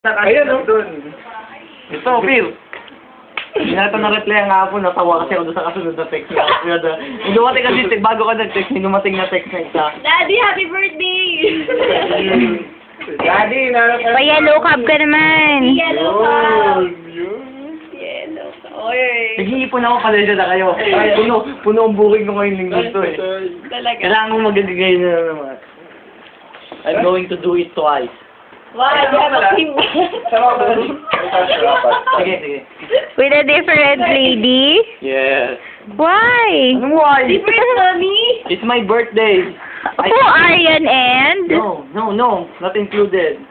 Ayun, no? Doon. Ito, Phil. Hindi na ito na-reply ang hapon. Natawa kasi ako doon sa kasunod na text niya. Yung dumating kasi, bago ka nag-text, may dumating na text na isa. Daddy, happy birthday! Daddy, narap ka. Pa-yellow cab ka naman. Yellow cup! Yun. Yellow cup. Oy! Nag-iipon ako, pasensya na kayo. Ay, puno ang booking ko ngayong linggo to eh. Talaga. Kailangan mo magagigay na naman. I'm going to do it twice. Wow, di ba timba? Sama ba? Sige, sige. With a different lady? Yes. Why? Ano why? Different, mommy? It's my birthday. Who Aryan and? No, not included.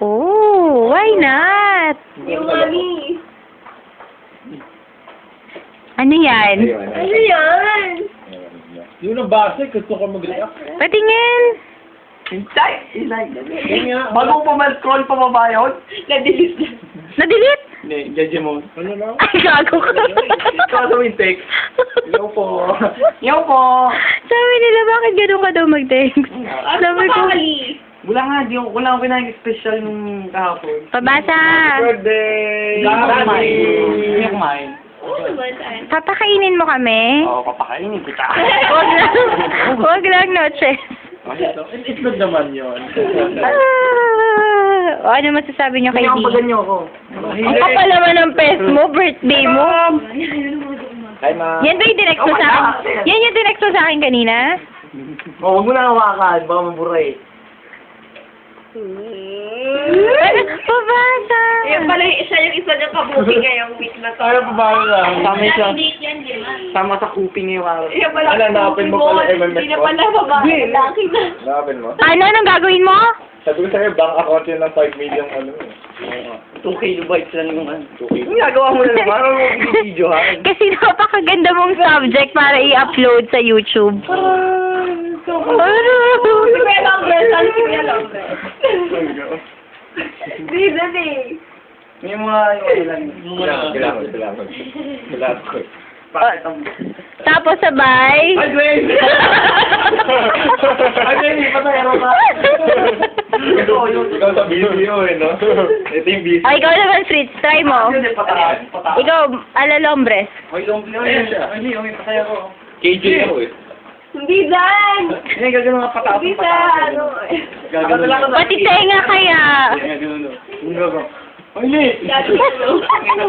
Oh, why not? Yung mommy. Ano yan? Ano yan? Yun ang base, gusto ko mag-react. Patingin. Hintay! Ilay. Yun nga. Bago pa ma-scroll pa ba yun? Na-delete na. Na-delete? Hindi, judge mo. Ano lang? Ay, gago ka. Ikaw sa yung text. Yo po. Yo po. Sabi nila, bakit ganun ka daw mag-text? Ano Sabi ko, pakakali? Wala nga, wala akong pinahing special nung kahapon. pabasa. Birthday! Hindi ako kumain. Hindi Daddy! ako kumain. Oo naman, ay. Papakainin mo kami? Oo, papakainin kita. Huwag lang. Huwag lang, Noche. Itlog naman yun. O, ano masasabi niyo kay Hindi ako Dee? paganyo ako. Ang kapal naman ng pes mo, birthday mo. Hi, ma. Yan ba yung direct mo sa akin? Yan yung direct mo sa akin kanina? Oh, huwag mo na hawakan. Baka mabura eh. Ano? Pabasa. Yan pala siya yung isa niyang kabuki ngayong week na to. Tayo pa ba lang? Sama siya. Date yan, di ba? Sama sa kuping ngayong araw. Yan pala Ano, na-open mo pala MMS Hindi na ko? pala babae, lalaki na. Nakapin mo? Ano? Anong gagawin mo? Sabi ko sa'yo, bank account yun ng 5 million ano eh. 2 kilobytes lang yung ano. 2K. Yung gagawa mo na naman. Ano mo video ha? Kasi napakaganda mong subject para i-upload sa YouTube. Si Kuya Lambres, ano si Kuya Lambres? Di, dali. Yung mga ilan. Kailangan ko. Bakit ang... Tapos sabay. Ay, Gwen! Ay, Gwen, patayaro ka. Ikaw sa video eh, no? Ito yung video. Ay, ikaw naman, Fritz. Try mo. Hindi, pataas. Ikaw, Alalombres. Ay, hindi, patayaro. KJ ako eh. Hindi dan! Hindi, gagano nga pataas. Hindi sa, ano, Gagano. Pati tenga kaya. Gagano. Yung gagano. Ay, hindi. Daddy, ano?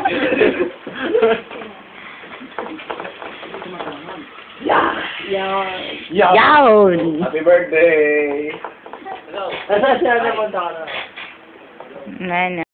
Yan. Yawn. Happy birthday! Nasa siya na punta ka na. Nana.